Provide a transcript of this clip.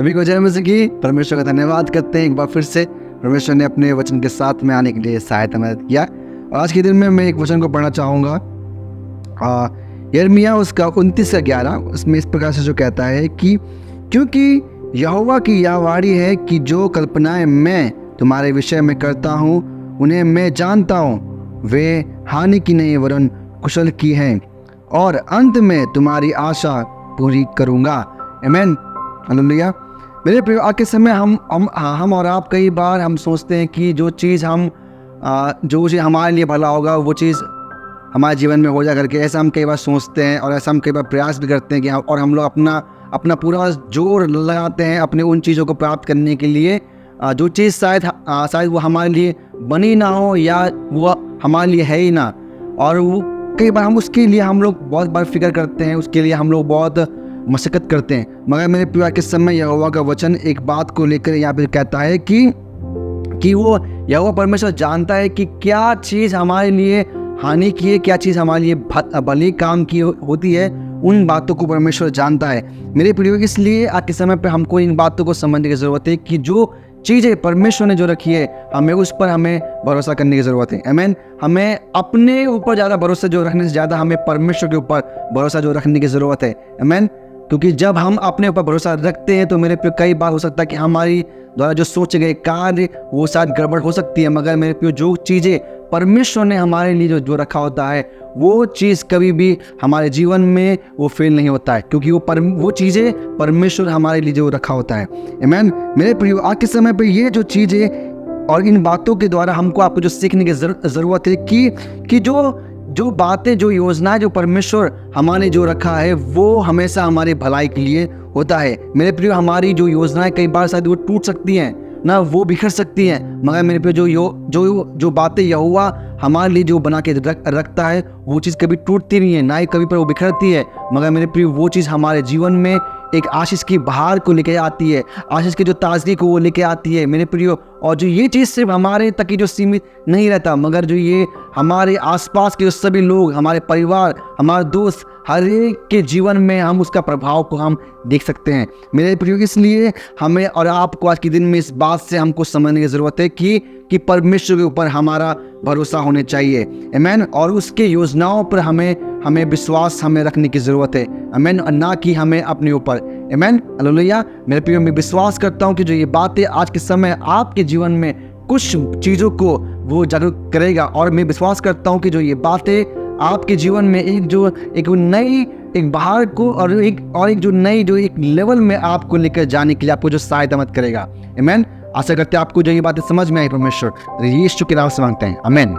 सभी को जय मसीह की। परमेश्वर का धन्यवाद करते हैं एक बार फिर से। परमेश्वर ने अपने वचन के साथ में आने के लिए सहायता मदद किया। और आज के दिन में मैं एक वचन को पढ़ना चाहूँगा, यिर्मयाह उसका 29-11। उसमें इस प्रकार से जो कहता है कि क्योंकि यहोवा की यह वाणी है कि जो कल्पनाएं मैं तुम्हारे विषय में करता हूँ उन्हें मैं जानता हूँ, वे हानि की नहीं वरन कुशल की हैं, और अंत में तुम्हारी आशा पूरी करूँगा। आमीन, हालेलुया। मेरे प्रिय, आज के समय हम और आप कई बार हम सोचते हैं कि जो चीज़ हमारे लिए भला होगा वो चीज़ हमारे जीवन में हो जा करके, ऐसा हम कई बार सोचते हैं और ऐसा हम कई बार प्रयास भी करते हैं कि हम लोग अपना पूरा जोर लगाते हैं अपने उन चीज़ों को प्राप्त करने के लिए, जो चीज़ शायद वो हमारे लिए बनी ना हो या वो हमारे लिए है ही ना। और वो कई बार उसके लिए हम लोग बहुत बार फिक्र करते हैं, उसके लिए हम लोग बहुत मशक्क़त करते हैं। मगर मेरे प्रिय, के समय यहोवा का वचन एक बात को लेकर यहाँ पर कहता है कि वो यहोवा परमेश्वर जानता है कि क्या चीज़ हमारे लिए हानि की है, क्या चीज़ हमारे लिए भले काम की होती है। उन बातों को परमेश्वर जानता है मेरे प्रिय। इसलिए आज के समय पे हमको इन बातों को समझने की ज़रूरत है कि जो चीज़ें परमेश्वर ने जो रखी है हमें उस पर भरोसा करने की ज़रूरत है। आमीन। हमें अपने ऊपर ज़्यादा भरोसा जो रखने से ज़्यादा हमें परमेश्वर के ऊपर भरोसा जो रखने की ज़रूरत है। आमीन। क्योंकि जब हम अपने ऊपर भरोसा रखते हैं तो मेरे प्रिय कई बार हो सकता है कि हमारी द्वारा जो सोचे गए कार्य वो शायद गड़बड़ हो सकती है, मगर मेरे प्रिय जो चीज़ें परमेश्वर ने हमारे लिए जो रखा होता है वो चीज़ कभी भी हमारे जीवन में वो फेल नहीं होता है, क्योंकि वो चीज़ें परमेश्वर हमारे लिए जो रखा होता है। आमीन। मेरे प्रिय, आज के समय पे ये जो चीज़ें और इन बातों के द्वारा आपको जो सीखने की ज़रूरत है कि जो बातें, जो योजनाएं जो परमेश्वर हमारे जो रखा है वो हमेशा हमारे भलाई के लिए होता है। मेरे प्रिय, हमारी जो योजनाएं कई बार शायद वो टूट सकती हैं ना, वो बिखर सकती हैं, मगर मेरे प्रिय जो बातें यहोवा हमारे लिए जो बना के रखता है वो चीज़ कभी टूटती नहीं है, ना ही कभी पर वो बिखरती है, मगर मेरे प्रिय वो चीज़ हमारे जीवन में एक आशीष की बहार को लेके आती है, आशीष की जो ताजगी को वो लेके आती है मेरे प्रियो। और जो ये चीज़ सिर्फ हमारे तक ही जो सीमित नहीं रहता, मगर जो ये हमारे आसपास के जो सभी लोग, हमारे परिवार, हमारे दोस्त, हर एक के जीवन में हम उसका प्रभाव को हम देख सकते हैं मेरे प्रियो। इसलिए हमें और आपको आज के दिन में इस बात से हमको समझने की ज़रूरत है कि परमेश्वर के ऊपर हमारा भरोसा होने चाहिए। आमीन। और उसके योजनाओं पर हमें विश्वास रखने की ज़रूरत है। आमीन। और ना कि हमें अपने ऊपर। आमीन, हालेलुया। मेरे प्रिय, मैं विश्वास करता हूँ कि जो ये बातें आज के समय आपके जीवन में कुछ चीज़ों को वो जागरूक करेगा, और मैं विश्वास करता हूँ कि जो ये बातें आपके जीवन में एक नई बहार को और एक लेवल में आपको लेकर जाने के लिए आपको जो सहायता मदद करेगा। आमीन। आशा करते हैं आपको जो ये बातें समझ में आई। परमेश्वर यीशु के नाम से मांगते हैं, आमीन।